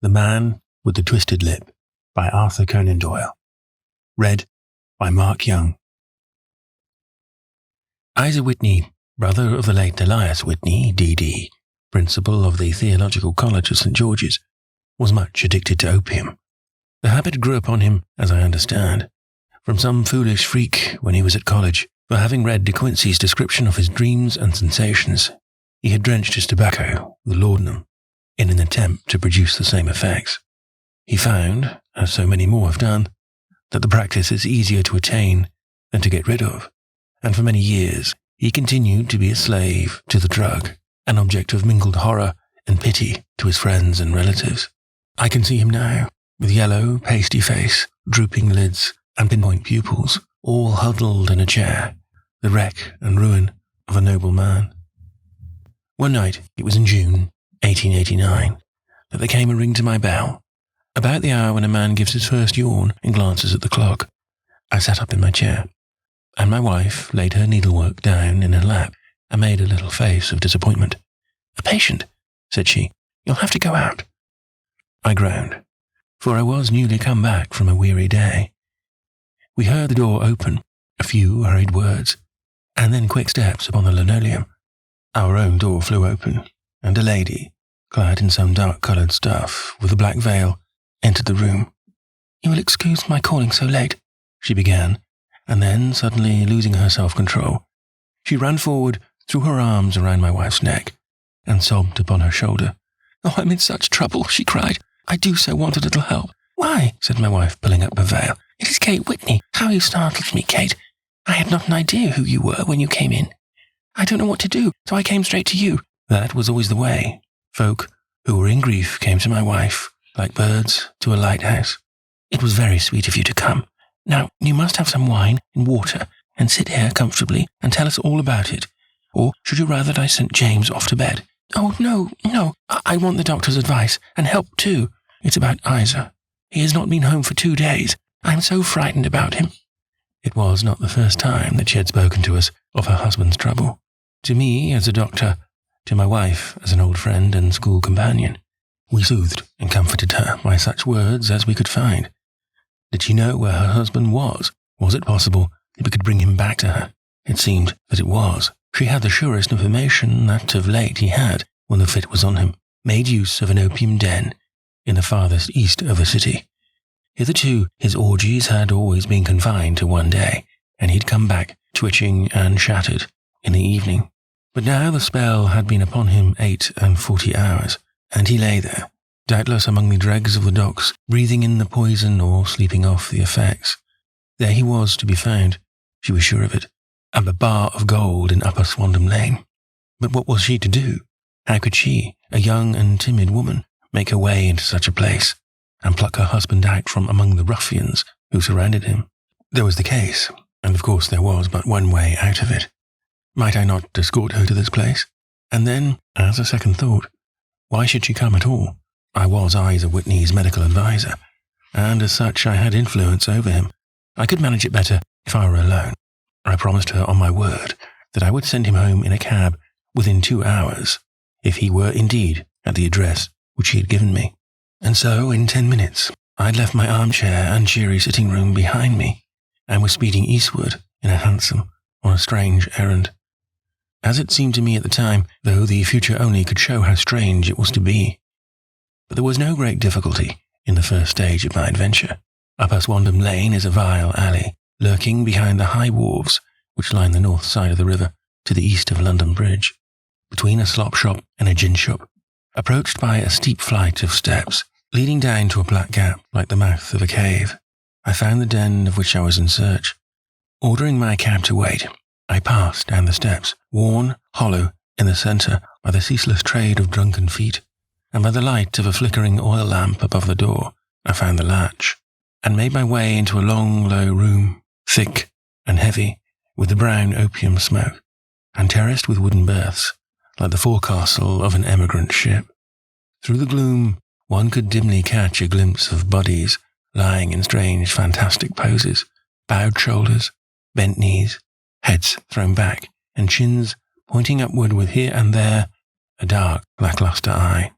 The Man with the Twisted Lip by Arthur Conan Doyle. Read by Mark Young. Isaac Whitney, brother of the late Elias Whitney, D.D., principal of the Theological College of St. George's, was much addicted to opium. The habit grew upon him, as I understand, from some foolish freak when he was at college, for having read De Quincey's description of his dreams and sensations, he had drenched his tobacco with laudanum in an attempt to produce the same effects. He found, as so many more have done, that the practice is easier to attain than to get rid of, and for many years he continued to be a slave to the drug, an object of mingled horror and pity to his friends and relatives. I can see him now, with yellow, pasty face, drooping lids, and pinpoint pupils, all huddled in a chair, the wreck and ruin of a noble man. One night, it was in June 1889, that there came a ring to my bell, about the hour when a man gives his first yawn and glances at the clock. I sat up in my chair, and my wife laid her needlework down in her lap and made a little face of disappointment. "A patient," said she. "You'll have to go out." I groaned, for I was newly come back from a weary day. We heard the door open, a few hurried words, and then quick steps upon the linoleum. Our own door flew open, and a lady, clad in some dark-coloured stuff, with a black veil, entered the room. "You will excuse my calling so late," she began, and then, suddenly losing her self-control, she ran forward, threw her arms around my wife's neck, and sobbed upon her shoulder. "Oh, I'm in such trouble," she cried. "I do so want a little help." "Why?" said my wife, pulling up her veil. "It is Kate Whitney. How you startled me, Kate. I had not an idea who you were when you came in. I don't know what to do, so I came straight to you." That was always the way. Folk who were in grief came to my wife, like birds to a lighthouse. "It was very sweet of you to come. Now, you must have some wine and water, and sit here comfortably and tell us all about it. Or should you rather that I sent James off to bed?" "Oh, no. I want the doctor's advice, and help too. It's about Isa. He has not been home for 2 days. I am so frightened about him." It was not the first time that she had spoken to us of her husband's trouble. To me, as a doctor, to my wife, as an old friend and school companion. We soothed and comforted her by such words as we could find. Did she know where her husband was? Was it possible that we could bring him back to her? It seemed that it was. She had the surest information that of late he had, when the fit was on him, made use of an opium den in the farthest east of a city. Hitherto, his orgies had always been confined to one day, and he'd come back twitching and shattered in the evening. But now the spell had been upon him 48 hours, and he lay there, doubtless among the dregs of the docks, breathing in the poison or sleeping off the effects. There he was to be found, she was sure of it, at the Bar of Gold in Upper Swandam Lane. But what was she to do? How could she, a young and timid woman, make her way into such a place, and pluck her husband out from among the ruffians who surrounded him? There was the case, and of course there was but one way out of it. Might I not escort her to this place? And then, as a second thought, why should she come at all? I was Isa Whitney's medical adviser, and as such I had influence over him. I could manage it better if I were alone. I promised her on my word that I would send him home in a cab within 2 hours, if he were indeed at the address which he had given me. And so, in 10 minutes, I had left my armchair and cheery sitting room behind me, and was speeding eastward in a hansom on a strange errand. As it seemed to me at the time, though the future only could show how strange it was to be. But there was no great difficulty in the first stage of my adventure. Upper Swandam Lane is a vile alley, lurking behind the high wharves which line the north side of the river to the east of London Bridge, between a slop shop and a gin shop, approached by a steep flight of steps, leading down to a black gap like the mouth of a cave. I found the den of which I was in search. Ordering my cab to wait, I passed down the steps, worn, hollow, in the centre by the ceaseless trade of drunken feet, and by the light of a flickering oil lamp above the door, I found the latch, and made my way into a long, low room, thick and heavy, with the brown opium smoke, and terraced with wooden berths, like the forecastle of an emigrant ship. Through the gloom, one could dimly catch a glimpse of bodies lying in strange, fantastic poses, bowed shoulders, bent knees, heads thrown back, and chins pointing upward with here and there a dark, lacklustre eye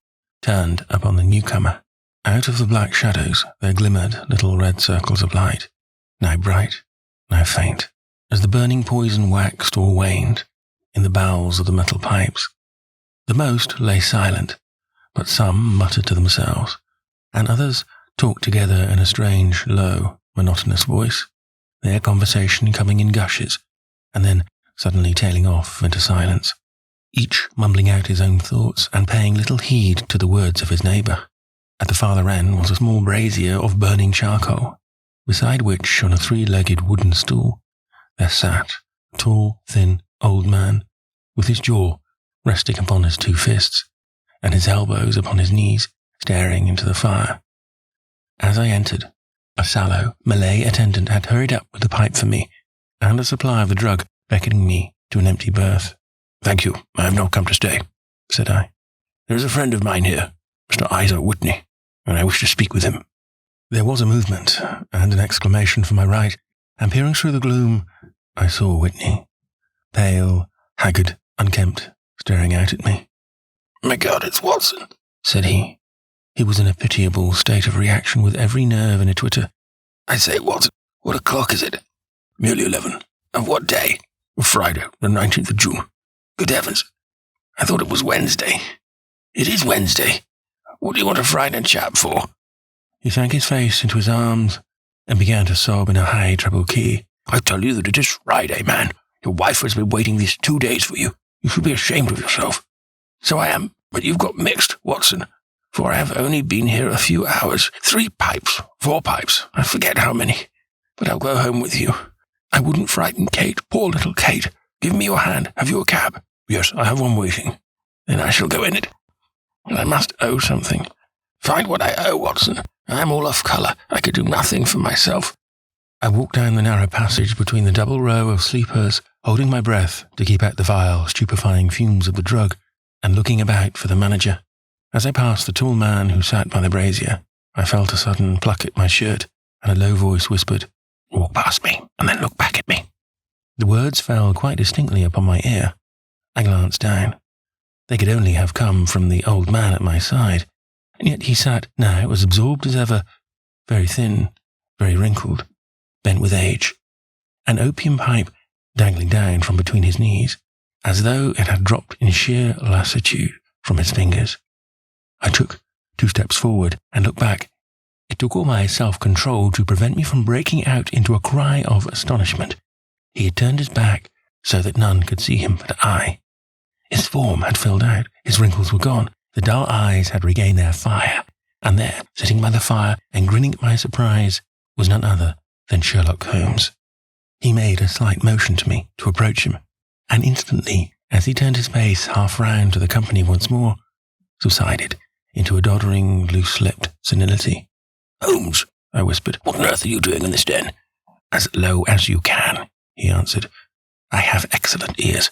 turned upon the newcomer. Out of the black shadows there glimmered little red circles of light, now bright, now faint, as the burning poison waxed or waned in the bowels of the metal pipes. The most lay silent, but some muttered to themselves, and others talked together in a strange, low, monotonous voice, their conversation coming in gushes, and then suddenly tailing off into silence, each mumbling out his own thoughts and paying little heed to the words of his neighbour. At the farther end was a small brazier of burning charcoal, beside which, on a 3-legged wooden stool, there sat a tall, thin, old man, with his jaw resting upon his 2 fists, and his elbows upon his knees, staring into the fire. As I entered, a sallow Malay attendant had hurried up with a pipe for me, and a supply of the drug, beckoning me to an empty berth. "Thank you, I have not come to stay," said I. "There is a friend of mine here, Mr. Isaac Whitney, and I wish to speak with him." There was a movement, and an exclamation from my right, and peering through the gloom, I saw Whitney, pale, haggard, unkempt, staring out at me. "My God, it's Watson," said he. He was in a pitiable state of reaction with every nerve in a twitter. "I say, Watson, what o'clock is it?" "Nearly 11. Of what day?" "Friday, the 19th of June. Good heavens, I thought it was Wednesday." "It is Wednesday. What do you want a Friday chap for?" He sank his face into his arms and began to sob in a high treble key. "I tell you that it is Friday, man. Your wife has been waiting these 2 days for you. You should be ashamed of yourself." "So I am, but you've got mixed, Watson, for I have only been here a few hours. 3 pipes, 4 pipes, I forget how many. But I'll go home with you. I wouldn't frighten Kate, poor little Kate. Give me your hand. Have you a cab?" "Yes, I have one waiting." "Then I shall go in it. I must owe something. Find what I owe, Watson. I am all off colour. I could do nothing for myself." I walked down the narrow passage between the double row of sleepers, holding my breath to keep out the vile, stupefying fumes of the drug, and looking about for the manager. As I passed the tall man who sat by the brazier, I felt a sudden pluck at my shirt, and a low voice whispered, "Walk past me, and then look back at me." The words fell quite distinctly upon my ear. I glanced down. They could only have come from the old man at my side, and yet he sat now as absorbed as ever, very thin, very wrinkled, bent with age, an opium pipe dangling down from between his knees, as though it had dropped in sheer lassitude from his fingers. I took 2 steps forward and looked back. It took all my self-control to prevent me from breaking out into a cry of astonishment. He had turned his back so that none could see him but I. His form had filled out, his wrinkles were gone, the dull eyes had regained their fire, and there, sitting by the fire and grinning at my surprise, was none other than Sherlock Holmes. He made a slight motion to me to approach him, and instantly, as he turned his face half round to the company once more, subsided into a doddering, loose-lipped senility. "Holmes," I whispered, "what on earth are you doing in this den?" "As low as you can," he answered. "I have excellent ears.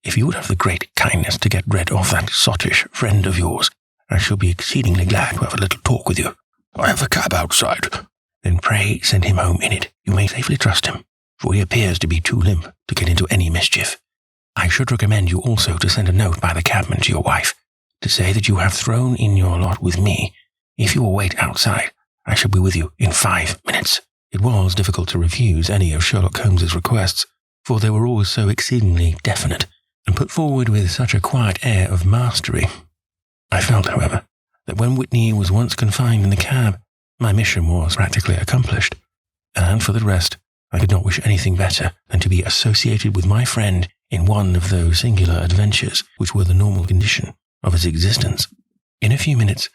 If you would have the great kindness to get rid of that sottish friend of yours, I shall be exceedingly glad to have a little talk with you." "I have a cab outside." "Then pray send him home in it. You may safely trust him, for he appears to be too limp to get into any mischief. I should recommend you also to send a note by the cabman to your wife, to say that you have thrown in your lot with me. If you will wait outside, I shall be with you in 5 minutes." It was difficult to refuse any of Sherlock Holmes's requests, for they were always so exceedingly definite, and put forward with such a quiet air of mastery. I felt, however, that when Whitney was once confined in the cab, my mission was practically accomplished, and for the rest, I could not wish anything better than to be associated with my friend in one of those singular adventures which were the normal condition of his existence. In a few minutes,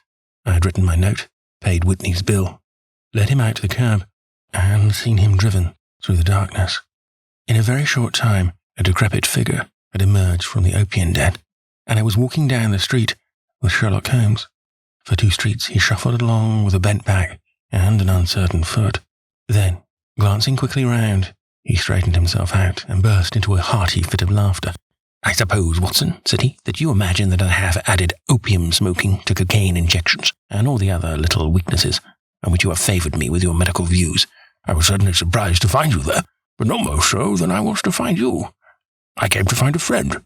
I had written my note, paid Whitney's bill, led him out to the cab, and seen him driven through the darkness. In a very short time, a decrepit figure had emerged from the opium den, and I was walking down the street with Sherlock Holmes. For 2 streets he shuffled along with a bent back and an uncertain foot. Then, glancing quickly round, he straightened himself out and burst into a hearty fit of laughter. "I suppose, Watson," said he, "that you imagine that I have added opium smoking to cocaine injections and all the other little weaknesses on which you have favoured me with your medical views. I was certainly surprised to find you there, but no more so than I was to find you. I came to find a friend."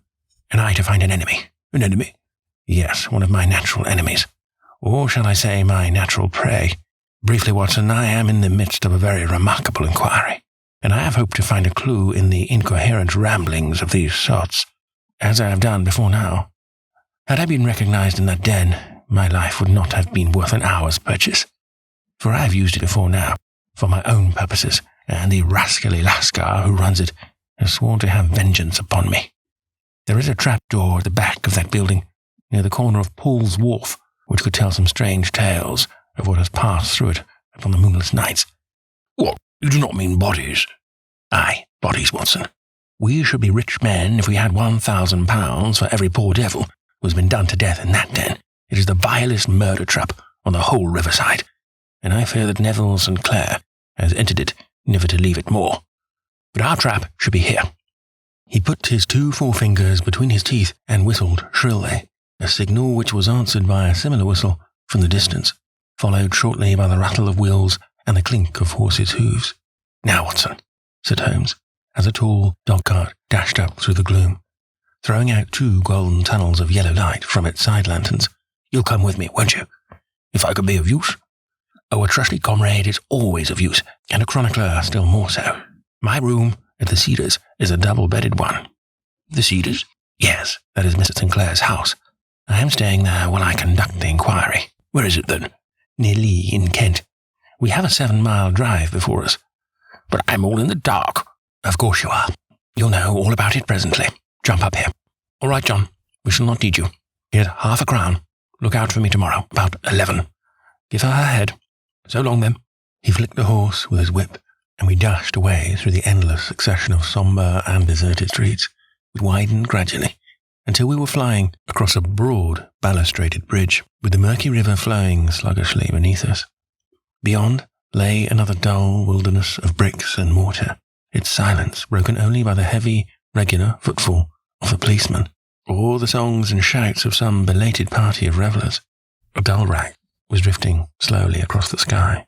"And I to find an enemy." "An enemy?" "Yes, one of my natural enemies. or shall I say my natural prey. Briefly, Watson, I am in the midst of a very remarkable inquiry, and I have hoped to find a clue in the incoherent ramblings of these sorts, as I have done before now. Had I been recognized in that den, my life would not have been worth an hour's purchase, for I have used it before now, for my own purposes, and the rascally lascar who runs it has sworn to have vengeance upon me. There is a trap-door at the back of that building, near the corner of Paul's Wharf, which could tell some strange tales of what has passed through it upon the moonless nights. What, you do not mean bodies? Aye, bodies, Watson. We should be rich men if we had £1,000 for every poor devil who has been done to death in that den. It is the vilest murder trap on the whole riverside, and I fear that Neville St. Clair has entered it never to leave it more. But our trap should be here. He put his 2 forefingers between his teeth and whistled shrilly, a signal which was answered by a similar whistle from the distance, followed shortly by the rattle of wheels and the clink of horses' hooves. Now, Watson, said Holmes, as a tall dog-cart dashed up through the gloom, throwing out 2 golden tunnels of yellow light from its side lanterns. You'll come with me, won't you? If I could be of use? Oh, a trusty comrade is always of use, and a chronicler still more so. My room at the Cedars is a double-bedded one. The Cedars? Yes, that is Mr. St. Clair's house. I am staying there while I conduct the inquiry. Where is it, then? Near Lee, in Kent. We have a 7-mile drive before us. But I'm all in the dark. Of course you are. You'll know all about it presently. Jump up here. All right, John. We shall not need you. Here's half a crown. Look out for me tomorrow, about 11. Give her head. So long, then. He flicked the horse with his whip, and we dashed away through the endless succession of sombre and deserted streets, which widened gradually, until we were flying across a broad, balustraded bridge, with the murky river flowing sluggishly beneath us. Beyond lay another dull wilderness of bricks and mortar, its silence broken only by the heavy, regular footfall of the policeman, or the songs and shouts of some belated party of revellers. A gull rack was drifting slowly across the sky,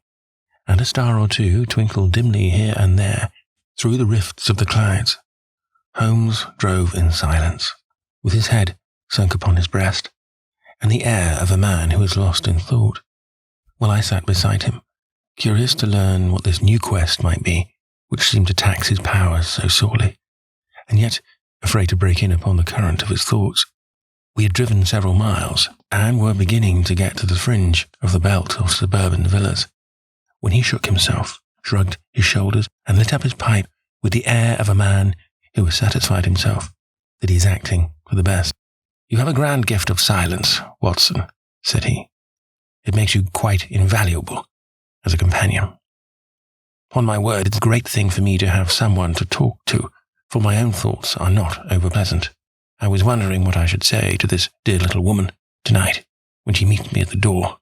and a star or 2 twinkled dimly here and there through the rifts of the clouds. Holmes drove in silence, with his head sunk upon his breast, and the air of a man who is lost in thought, while I sat beside him, curious to learn what this new quest might be, which seemed to tax his powers so sorely, and yet afraid to break in upon the current of his thoughts. We had driven several miles, and were beginning to get to the fringe of the belt of suburban villas, when he shook himself, shrugged his shoulders, and lit up his pipe with the air of a man who has satisfied himself that he is acting for the best. You have a grand gift of silence, Watson, said he. It makes you quite invaluable as a companion. Upon my word, it's a great thing for me to have someone to talk to, for my own thoughts are not over-pleasant. I was wondering what I should say to this dear little woman tonight when she meets me at the door.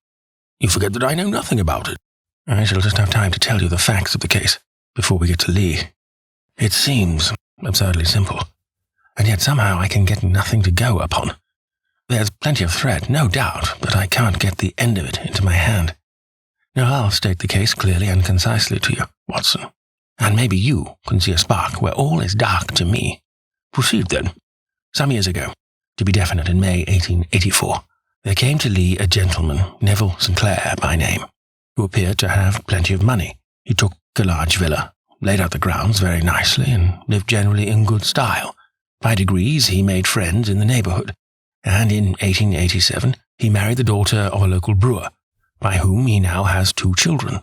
You forget that I know nothing about it. I shall just have time to tell you the facts of the case before we get to Lee. It seems absurdly simple, and yet somehow I can get nothing to go upon. There's plenty of thread, no doubt, but I can't get the end of it into my hand. Now I'll state the case clearly and concisely to you, Watson, and maybe you can see a spark where all is dark to me. Proceed, then. Some years ago, to be definite in May 1884, there came to Lee a gentleman, Neville St. Clair by name, who appeared to have plenty of money. He took a large villa, laid out the grounds very nicely, and lived generally in good style. By degrees he made friends in the neighbourhood, and in 1887 he married the daughter of a local brewer, by whom he now has 2 children.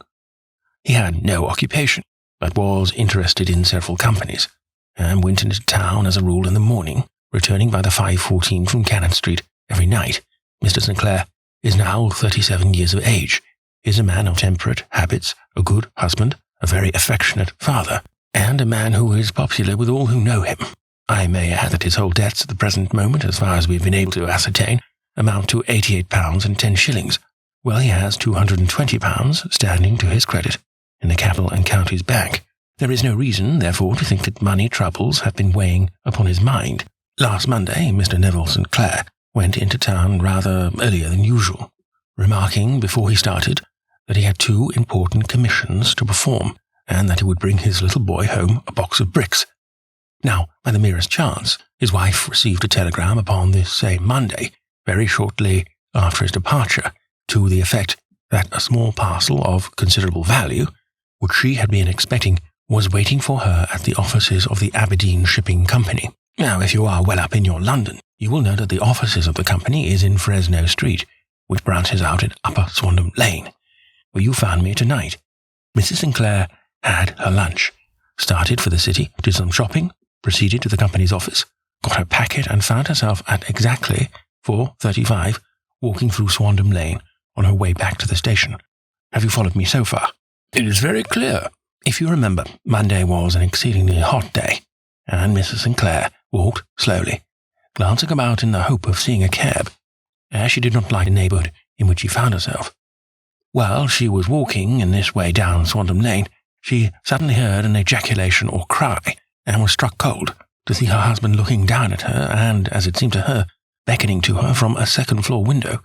He had no occupation, but was interested in several companies, and went into town as a rule in the morning, returning by the 5:14 from Cannon Street every night. Mr. St. Clair is now 37 years of age, is a man of temperate habits, a good husband, a very affectionate father, and a man who is popular with all who know him. I may add that his whole debts at the present moment, as far as we have been able to ascertain, amount to £88 and 10 shillings, while he has £220 standing to his credit in the Capital and Counties Bank. There is no reason, therefore, to think that money troubles have been weighing upon his mind. Last Monday, Mr. Neville St. Clair went into town rather earlier than usual, remarking before he started that he had 2 important commissions to perform, and that he would bring his little boy home a box of bricks. Now, by the merest chance, his wife received a telegram upon this same Monday, very shortly after his departure, to the effect that a small parcel of considerable value, which she had been expecting, was waiting for her at the offices of the Aberdeen Shipping Company. Now, if you are well up in your London, you will know that the offices of the company is in Fresno Street, which branches out at Upper Swandam Lane, where you found me tonight. Mrs. Sinclair had her lunch, started for the city, did some shopping, proceeded to the company's office, got her packet and found herself at exactly 4:35 walking through Swandam Lane on her way back to the station. Have you followed me so far? It is very clear. If you remember, Monday was an exceedingly hot day, and Mrs. Sinclair walked slowly, glancing about in the hope of seeing a cab, as she did not like the neighbourhood in which she found herself. While she was walking in this way down Swandam Lane, she suddenly heard an ejaculation or cry, and was struck cold to see her husband looking down at her and, as it seemed to her, beckoning to her from a second-floor window.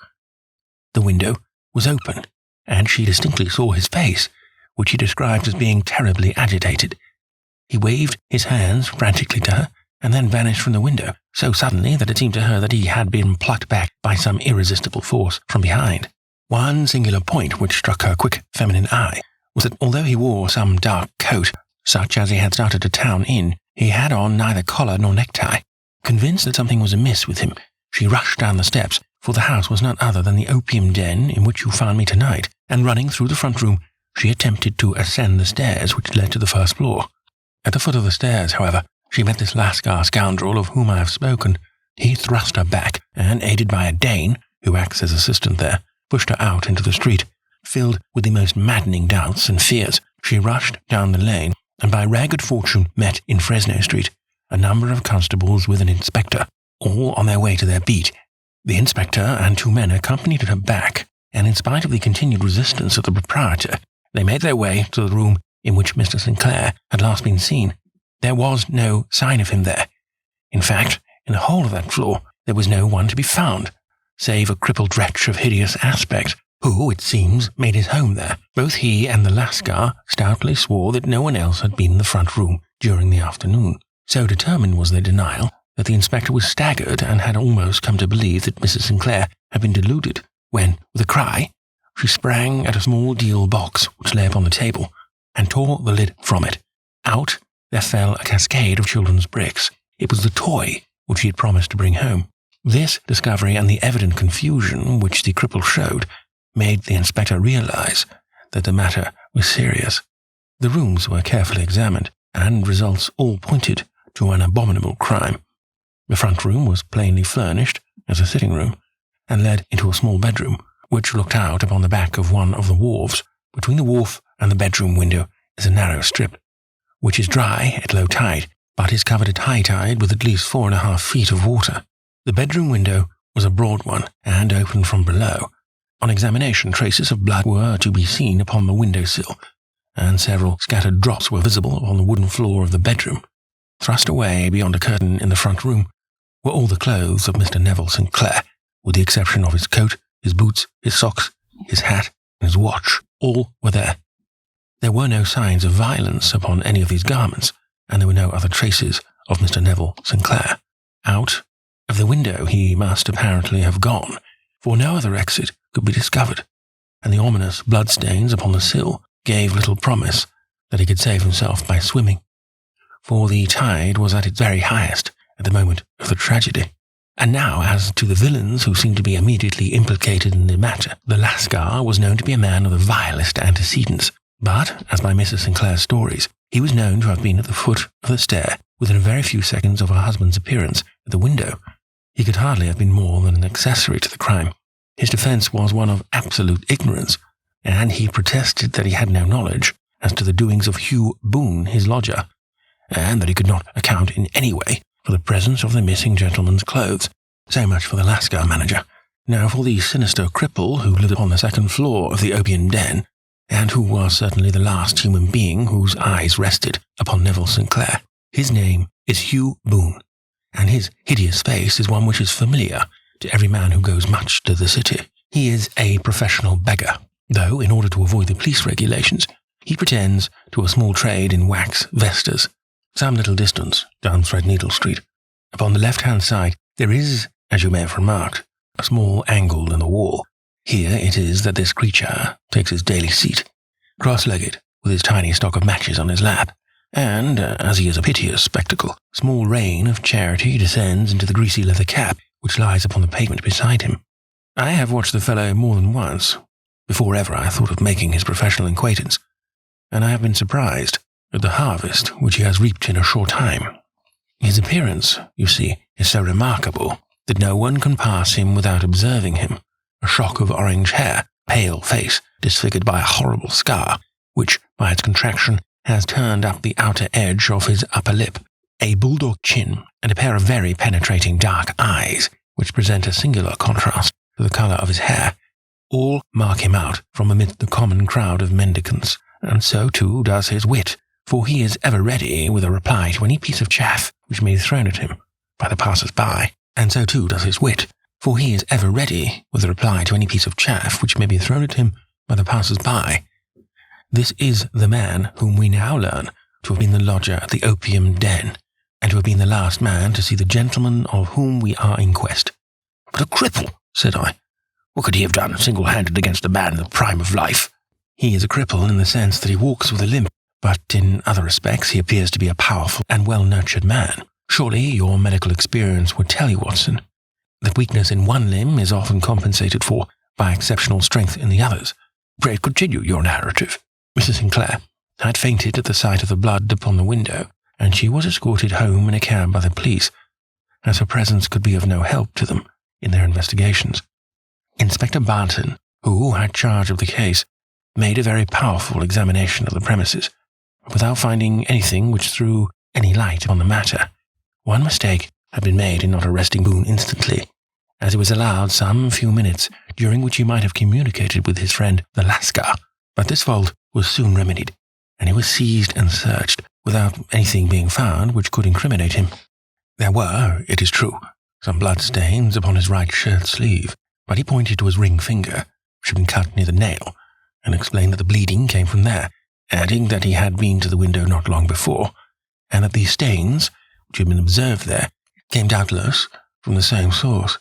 The window was open, and she distinctly saw his face, which he described as being terribly agitated. He waved his hands frantically to her, and then vanished from the window, so suddenly that it seemed to her that he had been plucked back by some irresistible force from behind. One singular point which struck her quick feminine eye was that although he wore some dark coat, such as he had started to town in, he had on neither collar nor necktie. Convinced that something was amiss with him, she rushed down the steps, for the house was none other than the opium den in which you found me tonight, and running through the front room, she attempted to ascend the stairs which led to the first floor. At the foot of the stairs, however, she met this Lascar scoundrel of whom I have spoken. He thrust her back, and, aided by a Dane, who acts as assistant there, pushed her out into the street. Filled with the most maddening doubts and fears, she rushed down the lane, and by rare good fortune met in Fresno Street a number of constables with an inspector, all on their way to their beat. The inspector and two men accompanied her back, and in spite of the continued resistance of the proprietor, they made their way to the room in which Mr. Sinclair had last been seen. There was no sign of him there. In fact, in the whole of that floor, there was no one to be found, save a crippled wretch of hideous aspect, who, it seems, made his home there. Both he and the Lascar stoutly swore that no one else had been in the front room during the afternoon. So determined was their denial that the inspector was staggered and had almost come to believe that Mrs. Sinclair had been deluded, when, with a cry, she sprang at a small deal box which lay upon the table, and tore the lid from it. Out there fell a cascade of children's bricks. It was the toy which he had promised to bring home. This discovery and the evident confusion which the cripple showed made the inspector realize that the matter was serious. The rooms were carefully examined, and results all pointed to an abominable crime. The front room was plainly furnished as a sitting room, and led into a small bedroom, which looked out upon the back of one of the wharves. Between the wharf and the bedroom window is a narrow strip, which is dry at low tide, but is covered at high tide with at least 4.5 feet of water. The bedroom window was a broad one, and opened from below. On examination, traces of blood were to be seen upon the window-sill, and several scattered drops were visible upon the wooden floor of the bedroom. Thrust away beyond a curtain in the front room were all the clothes of Mr. Neville St. Clair, with the exception of his coat, his boots, his socks, his hat, and his watch. All were there. There were no signs of violence upon any of these garments, and there were no other traces of Mr. Neville St. Clair. Out of the window he must apparently have gone, for no other exit could be discovered, and the ominous bloodstains upon the sill gave little promise that he could save himself by swimming, for the tide was at its very highest at the moment of the tragedy. And now, as to the villains who seemed to be immediately implicated in the matter, the Lascar was known to be a man of the vilest antecedents, but, as by Mrs. Sinclair's stories, he was known to have been at the foot of the stair within a very few seconds of her husband's appearance at the window. He could hardly have been more than an accessory to the crime. His defence was one of absolute ignorance, and he protested that he had no knowledge as to the doings of Hugh Boone, his lodger, and that he could not account in any way for the presence of the missing gentleman's clothes. So much for the Lascar manager. Now for the sinister cripple who lived upon the second floor of the opium den, and who was certainly the last human being whose eyes rested upon Neville St. Clair. His name is Hugh Boone, and his hideous face is one which is familiar to every man who goes much to the city. He is a professional beggar, though, in order to avoid the police regulations, he pretends to a small trade in wax vestas. Some little distance down Threadneedle Street, upon the left-hand side, there is, as you may have remarked, a small angle in the wall, Here it is that this creature takes his daily seat, cross-legged, with his tiny stock of matches on his lap, and, as he is a piteous spectacle, a small rain of charity descends into the greasy leather cap which lies upon the pavement beside him. I have watched the fellow more than once, before ever I thought of making his professional acquaintance, and I have been surprised at the harvest which he has reaped in a short time. His appearance, you see, is so remarkable that no one can pass him without observing him. A shock of orange hair, pale face, disfigured by a horrible scar, which, by its contraction, has turned up the outer edge of his upper lip, a bulldog chin, and a pair of very penetrating dark eyes, which present a singular contrast to the colour of his hair, all mark him out from amidst the common crowd of mendicants, and so too does his wit, for he is ever ready with a reply to any piece of chaff which may be thrown at him by the passers-by, and so too does his wit, for he is ever ready with a reply to any piece of chaff which may be thrown at him by the passers-by. This is the man whom we now learn to have been the lodger at the opium den, and to have been the last man to see the gentleman of whom we are in quest. But a cripple, said I. What could he have done single-handed against a man in the prime of life? He is a cripple in the sense that he walks with a limp, but in other respects he appears to be a powerful and well-nurtured man. Surely your medical experience would tell you, Watson, that weakness in one limb is often compensated for by exceptional strength in the others. Pray continue your narrative. Mrs. Sinclair had fainted at the sight of the blood upon the window, and she was escorted home in a cab by the police, as her presence could be of no help to them in their investigations. Inspector Barton, who had charge of the case, made a very powerful examination of the premises, without finding anything which threw any light upon the matter. One mistake had been made in not arresting Boone instantly, as he was allowed some few minutes during which he might have communicated with his friend the Lascar, but this fault was soon remedied, and he was seized and searched without anything being found which could incriminate him. There were, it is true, some blood stains upon his right shirt sleeve, but he pointed to his ring finger, which had been cut near the nail, and explained that the bleeding came from there, adding that he had been to the window not long before, and that these stains, which had been observed there, came doubtless from the same source.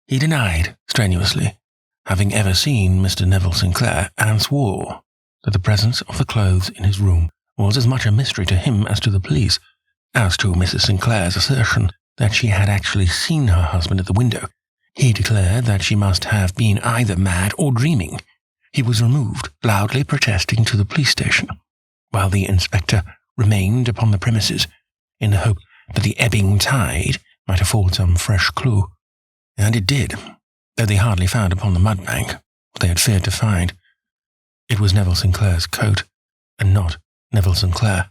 He denied, strenuously, having ever seen Mr. Neville St. Clair, and swore that the presence of the clothes in his room was as much a mystery to him as to the police. As to Mrs. Sinclair's assertion that she had actually seen her husband at the window, he declared that she must have been either mad or dreaming. He was removed, loudly protesting, to the police station, while the inspector remained upon the premises in the hope that the ebbing tide might afford some fresh clue. And it did, though they hardly found upon the mudbank what they had feared to find. It was Neville St. Clair's coat, and not Neville St. Clair,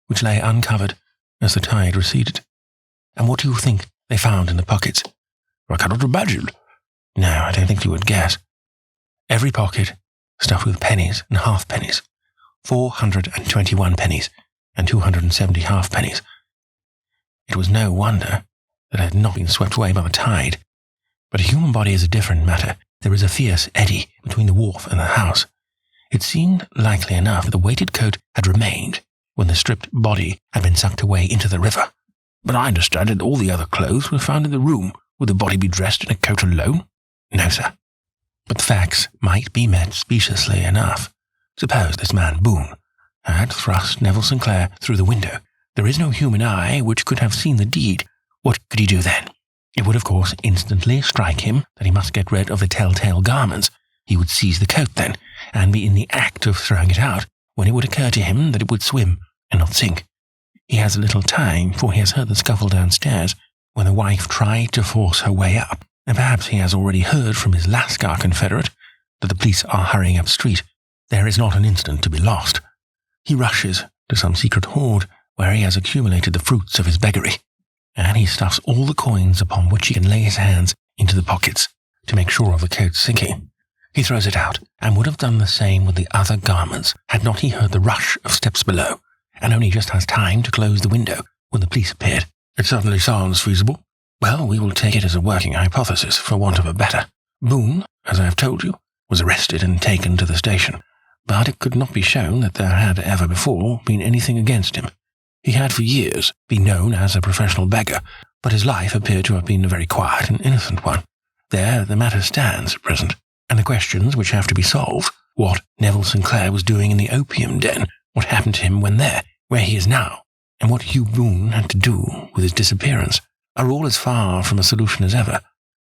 which lay uncovered as the tide receded. And what do you think they found in the pockets? I cannot imagine. No, I don't think you would guess. Every pocket stuffed with pennies and halfpennies, 421 pennies and 270 halfpennies. It was no wonder that it had not been swept away by the tide. But a human body is a different matter. There is a fierce eddy between the wharf and the house. It seemed likely enough that the weighted coat had remained when the stripped body had been sucked away into the river. But I understand that all the other clothes were found in the room. Would the body be dressed in a coat alone? No, sir. But the facts might be met speciously enough. Suppose this man Boone had thrust Neville St. Clair through the window. There is no human eye which could have seen the deed. What could he do then? It would, of course, instantly strike him that he must get rid of the telltale garments. He would seize the coat then, and be in the act of throwing it out, when it would occur to him that it would swim and not sink. He has a little time, for he has heard the scuffle downstairs, when the wife tried to force her way up, and perhaps he has already heard from his Lascar confederate that the police are hurrying up street. There is not an instant to be lost. He rushes to some secret hoard where he has accumulated the fruits of his beggary, and he stuffs all the coins upon which he can lay his hands into the pockets to make sure of the coat's sinking. He throws it out, and would have done the same with the other garments had not he heard the rush of steps below, and only just has time to close the window when the police appeared. It certainly sounds feasible. Well, we will take it as a working hypothesis, for want of a better. Boone, as I have told you, was arrested and taken to the station, but it could not be shown that there had ever before been anything against him. He had for years been known as a professional beggar, but his life appeared to have been a very quiet and innocent one. There the matter stands at present. And the questions which have to be solved, what Neville St. Clair was doing in the opium den, what happened to him when there, where he is now, and what Hugh Boone had to do with his disappearance, are all as far from a solution as ever.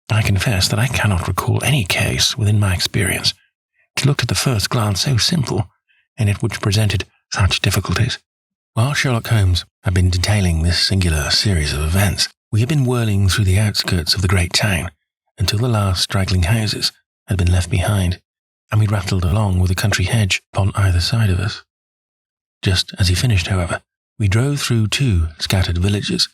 I confess that I cannot recall any case within my experience which looked at the first glance so simple, and yet which presented such difficulties. While Sherlock Holmes had been detailing this singular series of events, we had been whirling through the outskirts of the great town until the last straggling houses had been left behind, and we rattled along with a country hedge upon either side of us. Just as he finished, however, we drove through 2 scattered villages,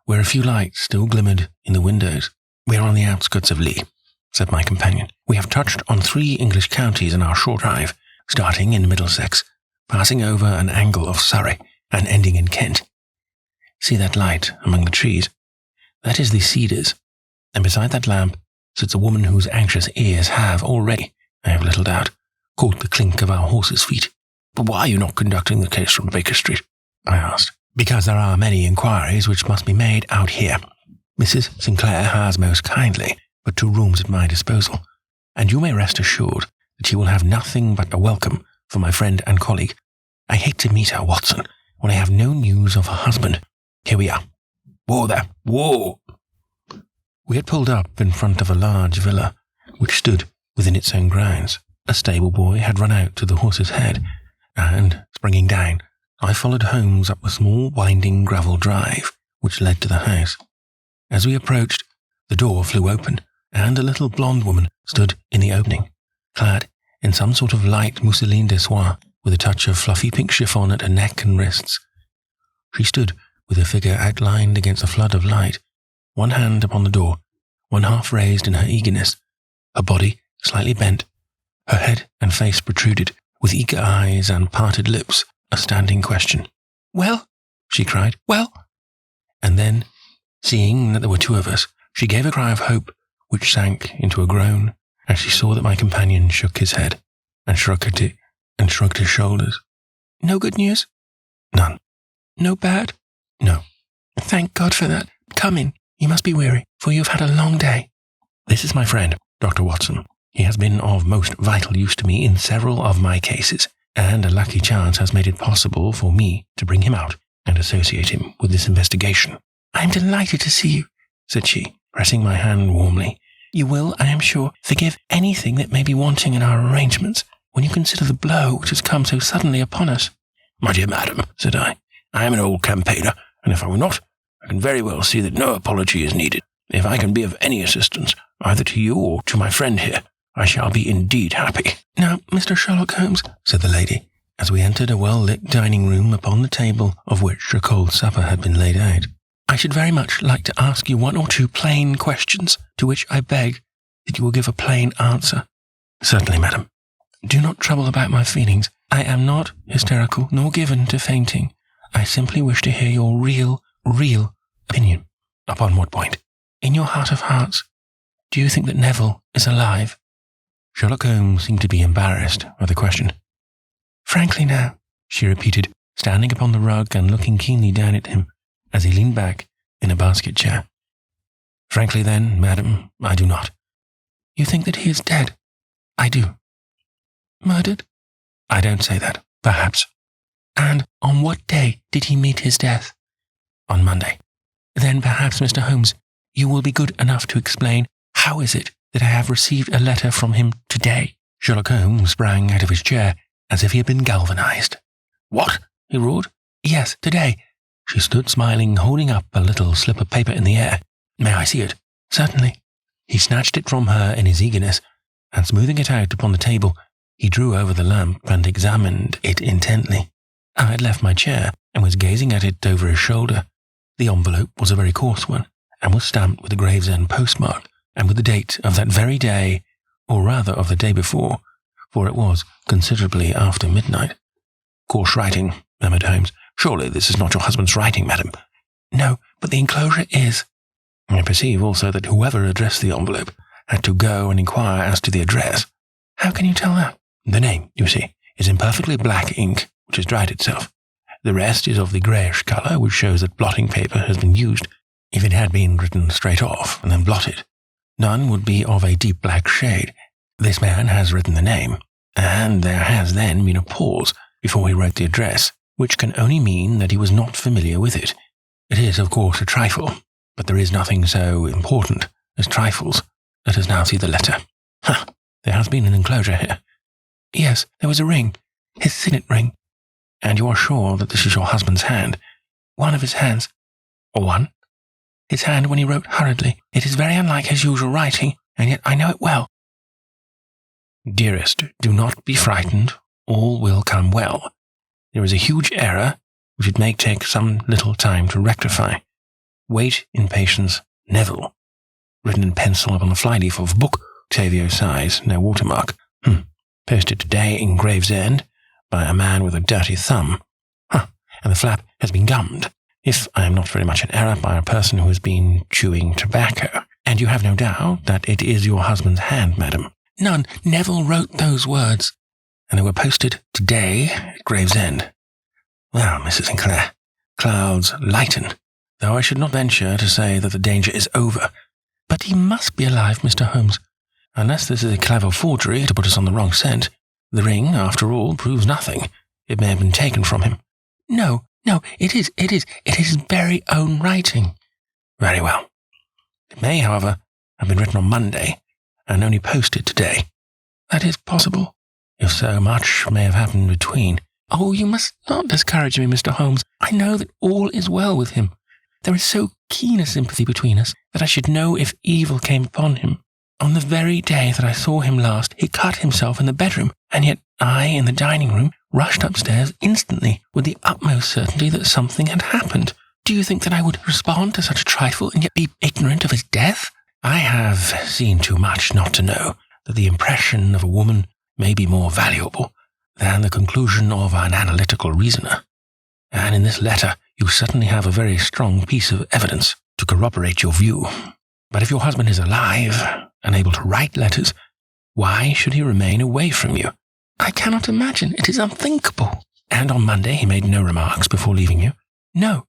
where a few lights still glimmered in the windows. "We are on the outskirts of Lee," said my companion. "We have touched on 3 English counties in our short drive, starting in Middlesex, passing over an angle of Surrey, and ending in Kent. See that light among the trees? That is the Cedars, and beside that lamp sits a woman whose anxious ears have already, I have little doubt, caught the clink of our horses' feet." "But why are you not conducting the case from Baker Street?" I asked. "Because there are many inquiries which must be made out here. Mrs. St. Clair has most kindly put 2 rooms at my disposal, and you may rest assured that she will have nothing but a welcome for my friend and colleague. I hate to meet her, Watson, when I have no news of her husband. Here we are. Whoa there, whoa!" We had pulled up in front of a large villa, which stood within its own grounds. A stable boy had run out to the horse's head, and, springing down, I followed Holmes up a small winding gravel drive which led to the house. As we approached, the door flew open, and a little blonde woman stood in the opening, clad in some sort of light mousseline de soie, with a touch of fluffy pink chiffon at her neck and wrists. She stood with her figure outlined against a flood of light, one hand upon the door, one half raised in her eagerness, her body slightly bent, her head and face protruded, with eager eyes and parted lips, a standing question. "Well?" she cried. "Well?" And then, seeing that there were 2 of us, she gave a cry of hope, which sank into a groan as she saw that my companion shook his head and shrugged his shoulders. "No good news?" "None." "No bad?" "No." "Thank God for that. Come in. You must be weary, for you have had a long day." "This is my friend, Dr. Watson. He has been of most vital use to me in several of my cases, and a lucky chance has made it possible for me to bring him out and associate him with this investigation." "I am delighted to see you," said she, pressing my hand warmly. "You will, I am sure, forgive anything that may be wanting in our arrangements, when you consider the blow which has come so suddenly upon us." "My dear madam," said I am an old campaigner, and if I were not, I can very well see that no apology is needed. If I can be of any assistance, either to you or to my friend here, I shall be indeed happy." "Now, Mr. Sherlock Holmes," said the lady, as we entered a well-lit dining room upon the table of which a cold supper had been laid out, "I should very much like to ask you 1 or 2 plain questions, to which I beg that you will give a plain answer." "Certainly, madam." "Do not trouble about my feelings. I am not hysterical nor given to fainting. I simply wish to hear your real opinion." "Upon what point?" "In your heart of hearts, do you think that Neville is alive?" Sherlock Holmes seemed to be embarrassed by the question. "Frankly now," she repeated, standing upon the rug and looking keenly down at him as he leaned back in a basket chair. "Frankly then, madam, I do not." "You think that he is dead?" "I do." "Murdered?" "I don't say that. Perhaps." "And on what day did he meet his death?" "On Monday." "Then perhaps, Mr. Holmes, you will be good enough to explain how is it that I have received a letter from him today?" Sherlock Holmes sprang out of his chair as if he had been galvanized. "What?" he roared. "Yes, today." She stood smiling, holding up a little slip of paper in the air. "May I see it?" "Certainly." He snatched it from her in his eagerness, and smoothing it out upon the table, he drew over the lamp and examined it intently. I had left my chair and was gazing at it over his shoulder. The envelope was a very coarse one, and was stamped with a Gravesend postmark, and with the date of that very day, or rather of the day before, for it was considerably after midnight. "Coarse writing," murmured Holmes. "Surely this is not your husband's writing, madam?" "No, but the enclosure is." "I perceive also that whoever addressed the envelope had to go and inquire as to the address." "How can you tell that?" "The name, you see, is in perfectly black ink, which has dried itself. The rest is of the greyish colour, which shows that blotting paper has been used. If it had been written straight off and then blotted, none would be of a deep black shade, This man has written the name, and there has then been a pause before he wrote the address, which can only mean that he was not familiar with it. It is, of course, a trifle, but there is nothing so important as trifles. Let us now see the letter. There has been an enclosure here. Yes, there was a ring, his signet ring. And you are sure that this is your husband's hand? One of his hands. One? His hand when he wrote hurriedly. It is very unlike his usual writing, and yet I know it well. Dearest, do not be frightened. All will come well. There is a huge error, which it may take some little time to rectify. Wait in patience, Neville. Written in pencil upon the flyleaf of book, Octavio size, no watermark. Posted today in Gravesend by a man with a dirty thumb. And the flap has been gummed, if I am not very much in error, by a person who has been chewing tobacco. And you have no doubt that it is your husband's hand, madam. None. Neville wrote those words. And they were posted today at Gravesend. Well, Mrs. Clair, clouds lighten, though I should not venture to say that the danger is over. But he must be alive, Mr. Holmes. Unless this is a clever forgery to put us on the wrong scent. The ring, after all, proves nothing. It may have been taken from him. No, it is his very own writing. Very well. It may, however, have been written on Monday, and only posted today. That is possible. If so, much may have happened between. Oh, you must not discourage me, Mr. Holmes. I know that all is well with him. There is so keen a sympathy between us that I should know if evil came upon him. On the very day that I saw him last, he cut himself in the bedroom, and yet I, in the dining room, rushed upstairs instantly with the utmost certainty that something had happened. Do you think that I would respond to such a trifle and yet be ignorant of his death? I have seen too much not to know that the impression of a woman may be more valuable than the conclusion of an analytical reasoner. And in this letter, you certainly have a very strong piece of evidence to corroborate your view. But if your husband is alive and able to write letters, why should he remain away from you? I cannot imagine. It is unthinkable. And on Monday he made no remarks before leaving you? No.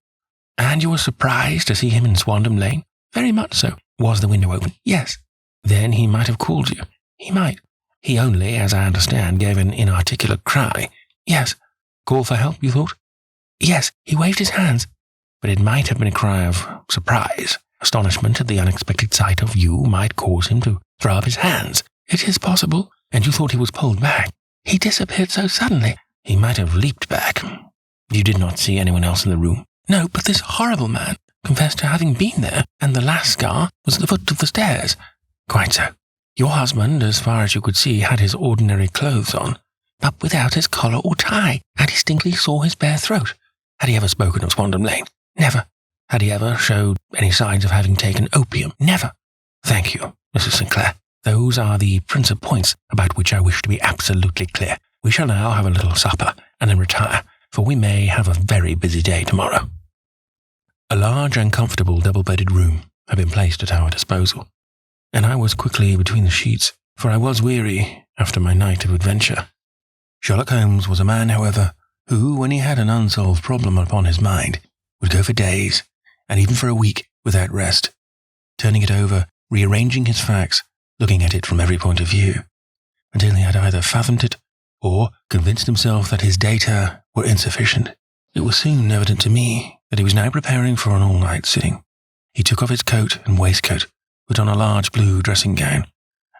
And you were surprised to see him in Swandam Lane? Very much so. Was the window open? Yes. Then he might have called you. He might. He only, as I understand, gave an inarticulate cry. Yes. Call for help, you thought? Yes, he waved his hands. But it might have been a cry of surprise. Astonishment at the unexpected sight of you might cause him to throw up his hands. It is possible. And you thought he was pulled back. He disappeared so suddenly. He might have leaped back. You did not see anyone else in the room? No, but this horrible man confessed to having been there, and the lascar was at the foot of the stairs. Quite so. Your husband, as far as you could see, had his ordinary clothes on, but without his collar or tie. I distinctly saw his bare throat. Had he ever spoken of Swandam Lane? Never. Had he ever showed any signs of having taken opium? Never. Thank you, Mrs. St. Clair. Those are the principal points about which I wish to be absolutely clear. We shall now have a little supper and then retire, for we may have a very busy day tomorrow. A large and comfortable double-bedded room had been placed at our disposal, and I was quickly between the sheets, for I was weary after my night of adventure. Sherlock Holmes was a man, however, who, when he had an unsolved problem upon his mind, would go for days, and even for a week, without rest, turning it over, rearranging his facts, looking at it from every point of view, until he had either fathomed it or convinced himself that his data were insufficient. It was soon evident to me that he was now preparing for an all-night sitting. He took off his coat and waistcoat, put on a large blue dressing gown,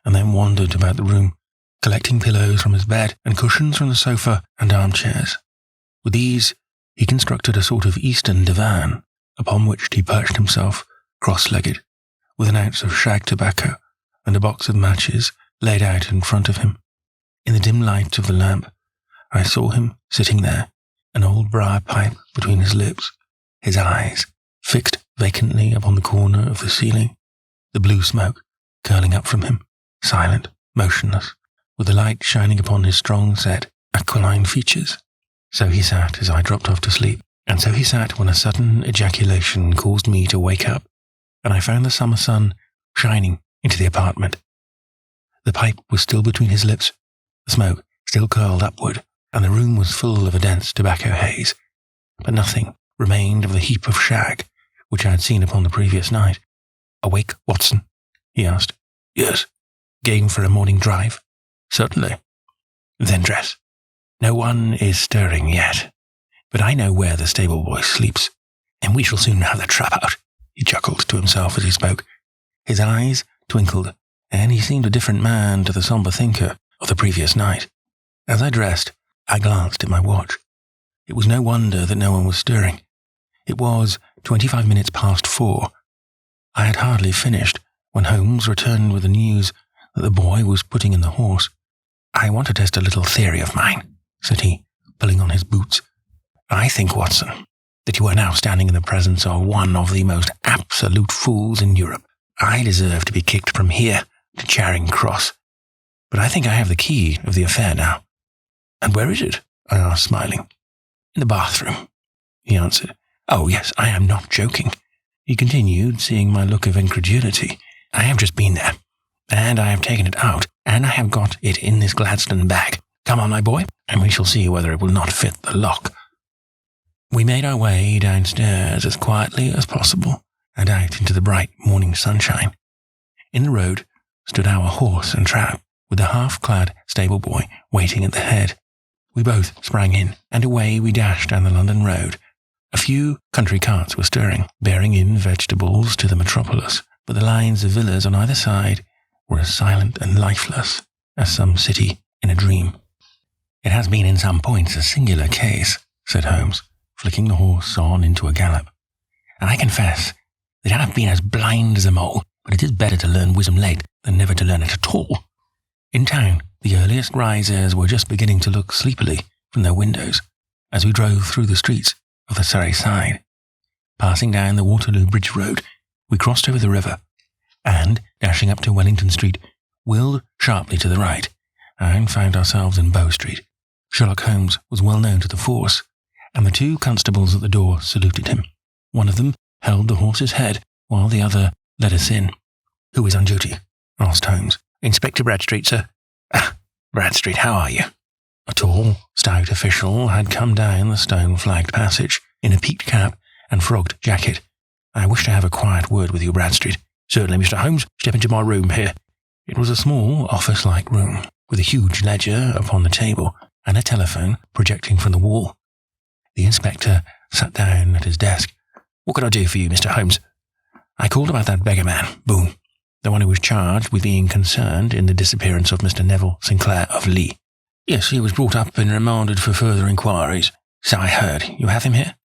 and then wandered about the room, collecting pillows from his bed and cushions from the sofa and armchairs. With these, he constructed a sort of Eastern divan, upon which he perched himself, cross-legged, with an ounce of shag tobacco and a box of matches laid out in front of him. In the dim light of the lamp, I saw him sitting there, an old briar pipe between his lips, his eyes fixed vacantly upon the corner of the ceiling, the blue smoke curling up from him, silent, motionless, with the light shining upon his strong-set, aquiline features. So he sat as I dropped off to sleep, and so he sat when a sudden ejaculation caused me to wake up, and I found the summer sun shining into the apartment. The pipe was still between his lips, the smoke still curled upward, and the room was full of a dense tobacco haze, but nothing remained of the heap of shag which I had seen upon the previous night. "Awake, Watson?" he asked. "Yes." Game for a morning drive? Certainly. Then dress. No one is stirring yet, but I know where the stable boy sleeps, and we shall soon have the trap out. He chuckled to himself as he spoke. His eyes twinkled, and he seemed a different man to the somber thinker of the previous night. As I dressed, I glanced at my watch. It was no wonder that no one was stirring. It was 25 minutes past 4. I had hardly finished when Holmes returned with the news that the boy was putting in the horse. I want to test a little theory of mine, said he, pulling on his boots. I think, Watson, that you are now standing in the presence of one of the most absolute fools in Europe. I deserve to be kicked from here to Charing Cross. But I think I have the key of the affair now. And where is it? I asked, smiling. In the bathroom, he answered. Oh, yes, I am not joking, he continued, seeing my look of incredulity. I have just been there, and I have taken it out, and I have got it in this Gladstone bag. Come on, my boy, and we shall see whether it will not fit the lock. We made our way downstairs as quietly as possible and out into the bright morning sunshine. In the road stood our horse and trap, with the half-clad stable boy waiting at the head. We both sprang in, and away we dashed down the London road. A few country carts were stirring, bearing in vegetables to the metropolis, but the lines of villas on either side were as silent and lifeless as some city in a dream. It has been in some points a singular case, said Holmes, flicking the horse on into a gallop. And I confess that I have been as blind as a mole, but it is better to learn wisdom late than never to learn it at all. In town, the earliest risers were just beginning to look sleepily from their windows as we drove through the streets of the Surrey side. Passing down the Waterloo Bridge Road, we crossed over the river, and, dashing up to Wellington Street, wheeled sharply to the right, and found ourselves in Bow Street. Sherlock Holmes was well known to the force, and the 2 constables at the door saluted him. One of them held the horse's head, while the other led us in. Who is on duty? Asked Holmes. Inspector Bradstreet, sir. Ah, Bradstreet, how are you? A tall, stout official had come down the stone-flagged passage in a peaked cap and frogged jacket. I wish to have a quiet word with you, Bradstreet. Certainly, Mr. Holmes. Step into my room here. It was a small, office-like room, with a huge ledger upon the table and a telephone projecting from the wall. The inspector sat down at his desk. What can I do for you, Mr. Holmes? I called about that beggar man, Boone, the one who was charged with being concerned in the disappearance of Mr. Neville St. Clair of Lee. Yes, he was brought up and remanded for further inquiries. So I heard. You have him here?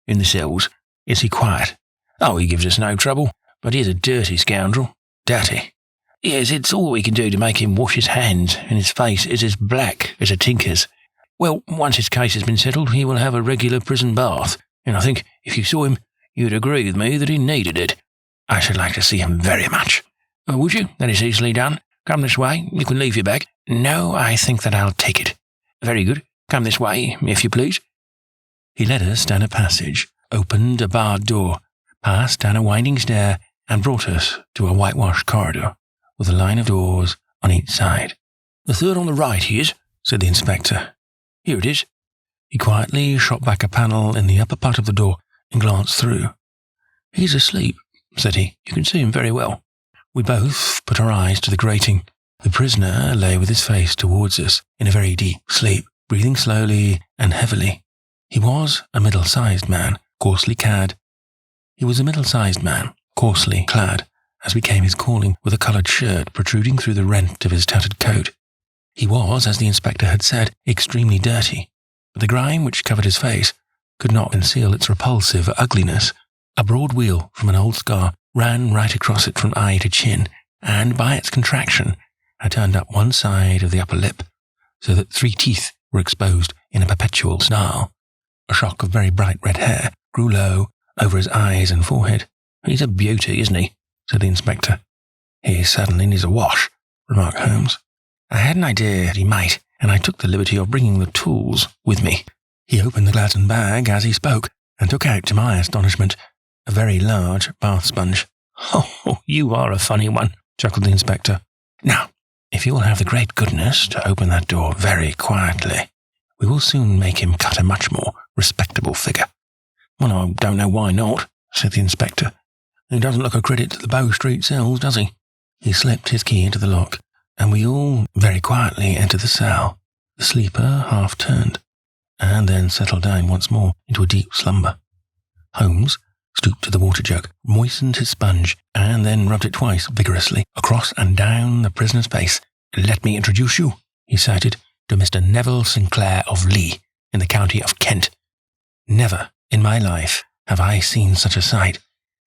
In the cells. Is he quiet? Oh, he gives us no trouble, but he is a dirty scoundrel. Dirty? Yes, it's all we can do to make him wash his hands, and his face is as black as a tinker's. Well, once his case has been settled, he will have a regular prison bath, and I think, if you saw him, you'd agree with me that he needed it. I should like to see him very much. Would you? That is easily done. Come this way. You can leave your bag. No, I think that I'll take it. Very good. Come this way, if you please. He led us down a passage, opened a barred door, passed down a winding stair, and brought us to a whitewashed corridor, with a line of doors on each side. The third on the right, he is, said the inspector. Here it is. He quietly shot back a panel in the upper part of the door and glanced through. He's asleep, said he. You can see him very well. We both put our eyes to the grating. The prisoner lay with his face towards us in a very deep sleep, breathing slowly and heavily. He was a middle-sized man, coarsely clad. As became his calling, with a coloured shirt protruding through the rent of his tattered coat. He was, as the inspector had said, extremely dirty, but the grime which covered his face could not conceal its repulsive ugliness. A broad wheal from an old scar ran right across it from eye to chin, and by its contraction had turned up one side of the upper lip, so that 3 teeth were exposed in a perpetual snarl. A shock of very bright red hair grew low over his eyes and forehead. He's a beauty, isn't he? Said the inspector. He certainly needs a wash, remarked Holmes. I had an idea that he might, and I took the liberty of bringing the tools with me. He opened the Gladstone bag as he spoke, and took out, to my astonishment, a very large bath sponge. Oh, you are a funny one, chuckled the inspector. Now, if you will have the great goodness to open that door very quietly, we will soon make him cut a much more respectable figure. Well, I don't know why not, said the inspector. He doesn't look a credit to the Bow Street cells, does he? He slipped his key into the lock and we all very quietly entered the cell. The sleeper half turned, and then settled down once more into a deep slumber. Holmes stooped to the water jug, moistened his sponge, and then rubbed it twice vigorously across and down the prisoner's face. "Let me introduce you," he cited, "to Mr. Neville St. Clair of Lee, in the county of Kent." Never in my life have I seen such a sight.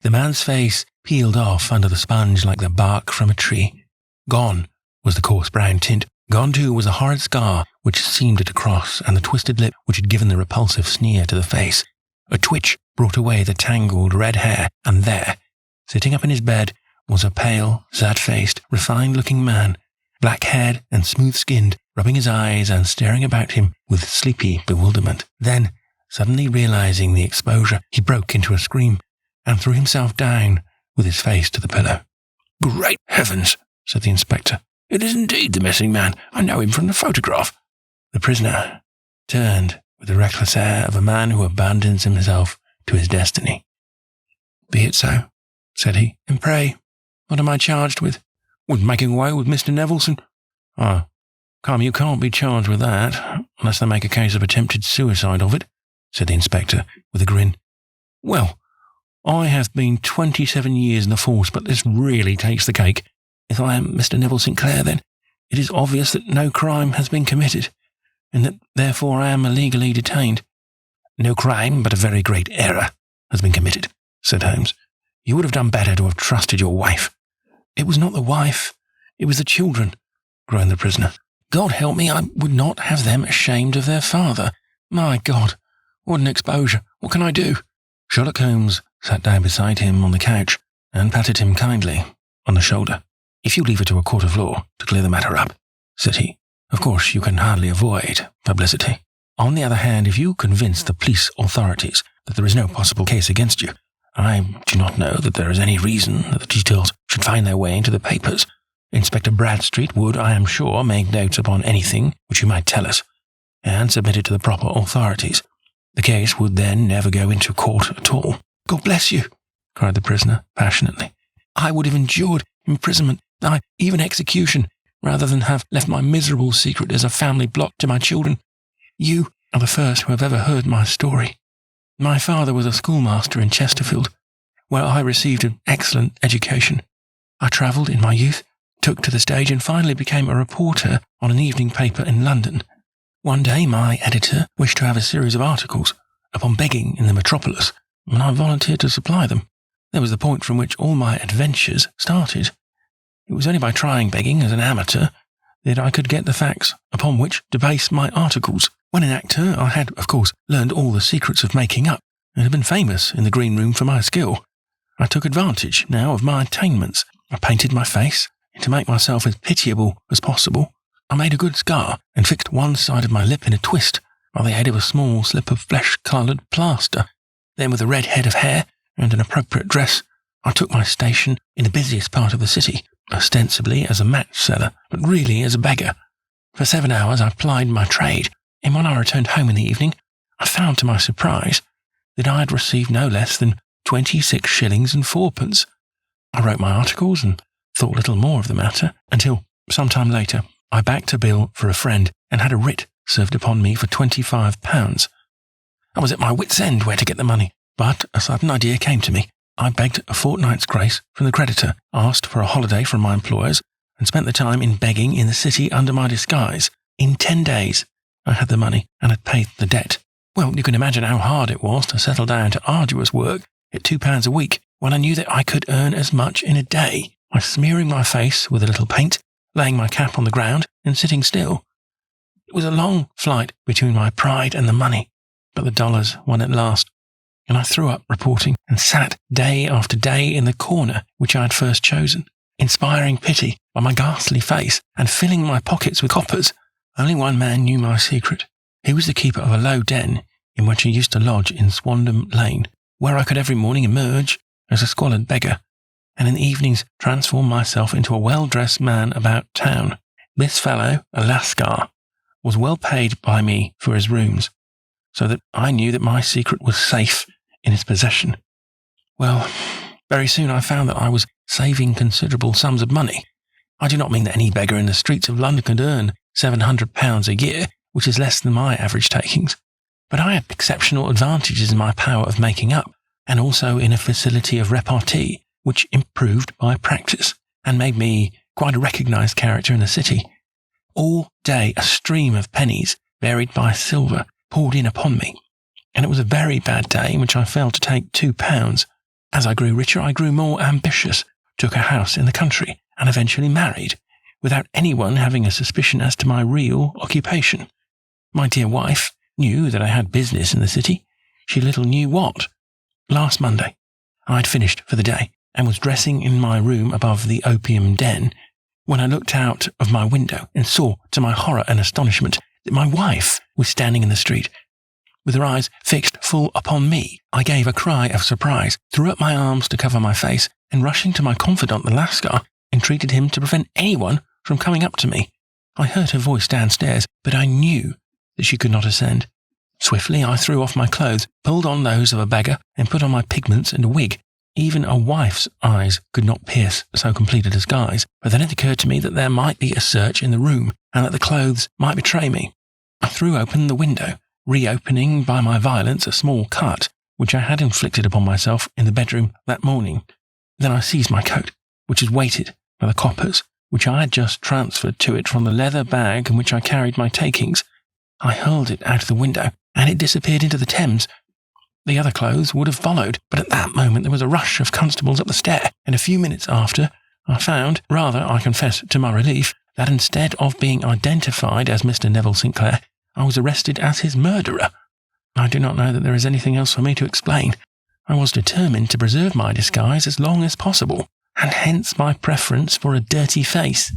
The man's face peeled off under the sponge like the bark from a tree. Gone was the coarse brown tint. Gone too was the horrid scar which seamed it across, and the twisted lip which had given the repulsive sneer to the face. A twitch brought away the tangled red hair, and there, sitting up in his bed, was a pale, sad-faced, refined-looking man, black-haired and smooth-skinned, rubbing his eyes and staring about him with sleepy bewilderment. Then, suddenly realizing the exposure, he broke into a scream and threw himself down with his face to the pillow. "Great heavens," said the inspector. "It is indeed the missing man. I know him from the photograph." The prisoner turned with the reckless air of a man who abandons himself to his destiny. "Be it so," said he. "And pray, what am I charged with?" "With making away with Mr. Neville St. "Oh, come, you can't be charged with that, unless they make a case of attempted suicide of it," said the inspector, with a grin. "Well, I have been 27 years in the force, but this really takes the cake. If I am Mr. Neville St. Clair, then it is obvious that no crime has been committed, and that therefore I am illegally detained." "No crime, but a very great error has been committed," said Holmes. "You would have done better to have trusted your wife." "It was not the wife, it was the children," groaned the prisoner. "God help me, I would not have them ashamed of their father. My God, what an exposure! What can I do?" Sherlock Holmes sat down beside him on the couch and patted him kindly on the shoulder. "If you leave it to a court of law to clear the matter up," said he, "of course you can hardly avoid publicity. On the other hand, if you convince the police authorities that there is no possible case against you, I do not know that there is any reason that the details should find their way into the papers. Inspector Bradstreet would, I am sure, make notes upon anything which you might tell us, and submit it to the proper authorities. The case would then never go into court at all." "God bless you," cried the prisoner passionately. "I would have endured imprisonment, aye, even execution, rather than have left my miserable secret as a family blot to my children. You are the first who have ever heard my story. My father was a schoolmaster in Chesterfield, where I received an excellent education. I travelled in my youth, took to the stage, and finally became a reporter on an evening paper in London. One day my editor wished to have a series of articles upon begging in the metropolis, and I volunteered to supply them. That was the point from which all my adventures started. It was only by trying begging as an amateur that I could get the facts upon which to base my articles. When an actor, I had, of course, learned all the secrets of making up, and had been famous in the green room for my skill. I took advantage now of my attainments. I painted my face, and to make myself as pitiable as possible, I made a good scar and fixed one side of my lip in a twist by the aid of a small slip of flesh-coloured plaster. Then, with a red head of hair and an appropriate dress, I took my station in the busiest part of the city, ostensibly as a match seller, but really as a beggar. For 7 hours I plied my trade, and when I returned home in the evening, I found to my surprise that I had received no less than 26 shillings and 4pence. I wrote my articles and thought little more of the matter, until, some time later, I backed a bill for a friend and had a writ served upon me for £25. I was at my wit's end where to get the money, but a sudden idea came to me. I begged a fortnight's grace from the creditor, asked for a holiday from my employers, and spent the time in begging in the city under my disguise. In 10 days, I had the money and had paid the debt. Well, you can imagine how hard it was to settle down to arduous work at £2 a week, when I knew that I could earn as much in a day by smearing my face with a little paint, laying my cap on the ground, and sitting still. It was a long flight between my pride and the money, but the dollars won at last, and I threw up reporting and sat day after day in the corner which I had first chosen, inspiring pity by my ghastly face and filling my pockets with coppers. Only one man knew my secret. He was the keeper of a low den in which I used to lodge in Swandam Lane, where I could every morning emerge as a squalid beggar, and in the evenings transform myself into a well-dressed man about town. This fellow, a Lascar, was well paid by me for his rooms, so that I knew that my secret was safe in his possession. Well, very soon I found that I was saving considerable sums of money. I do not mean that any beggar in the streets of London could earn £700 a year, which is less than my average takings. But I had exceptional advantages in my power of making up, and also in a facility of repartee, which improved by practice, and made me quite a recognised character in the city. All day a stream of pennies, varied by silver, poured in upon me, and it was a very bad day in which I failed to take £2. As I grew richer, I grew more ambitious, took a house in the country, and eventually married, without anyone having a suspicion as to my real occupation. My dear wife knew that I had business in the city. She little knew what. Last Monday, I had finished for the day, and was dressing in my room above the opium den, when I looked out of my window and saw, to my horror and astonishment, that my wife was standing in the street. With her eyes fixed full upon me, I gave a cry of surprise, threw up my arms to cover my face, and rushing to my confidant the Lascar, entreated him to prevent anyone from coming up to me. I heard her voice downstairs, but I knew that she could not ascend. Swiftly I threw off my clothes, pulled on those of a beggar, and put on my pigments and a wig. Even a wife's eyes could not pierce so complete a disguise, but then it occurred to me that there might be a search in the room, and that the clothes might betray me. I threw open the window, reopening by my violence a small cut which I had inflicted upon myself in the bedroom that morning. Then I seized my coat, which was weighted by the coppers, which I had just transferred to it from the leather bag in which I carried my takings. I hurled it out of the window, and it disappeared into the Thames. The other clothes would have followed, but at that moment there was a rush of constables up the stair, and a few minutes after I found, rather, I confess to my relief, that instead of being identified as Mr. Neville St. Clair, I was arrested as his murderer. I do not know that there is anything else for me to explain. I was determined to preserve my disguise as long as possible, and hence my preference for a dirty face.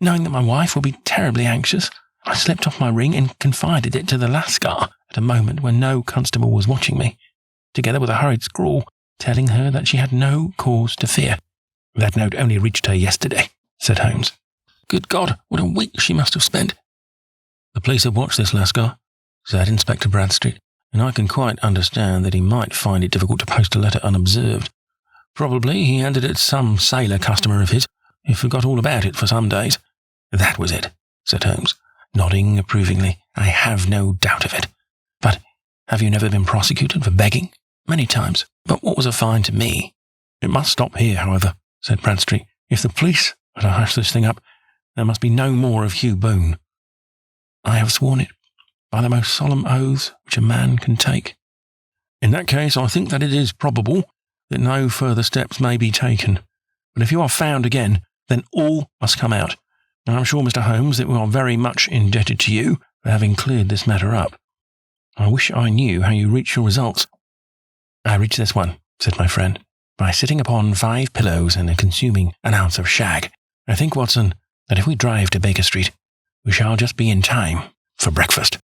Knowing that my wife would be terribly anxious, I slipped off my ring and confided it to the Lascar at a moment when no constable was watching me, together with a hurried scrawl telling her that she had no cause to fear. That note only reached her yesterday, said Holmes. Good God, what a week she must have spent. The police have watched this Lascar, said Inspector Bradstreet, and I can quite understand that he might find it difficult to post a letter unobserved. Probably he handed it to some sailor customer of his, who forgot all about it for some days. That was it, said Holmes, nodding approvingly. I have no doubt of it. But have you never been prosecuted for begging? Many times, but what was a fine to me? It must stop here, however, said Bradstreet. If the police are to hush this thing up, there must be no more of Hugh Boone. I have sworn it, by the most solemn oaths which a man can take. In that case, I think that it is probable that no further steps may be taken. But if you are found again, then all must come out. And I'm sure, Mr. Holmes, that we are very much indebted to you for having cleared this matter up. I wish I knew how you reached your results. I reached this one, said my friend, by sitting upon 5 pillows and consuming an ounce of shag. I think, Watson, that if we drive to Baker Street, we shall just be in time for breakfast.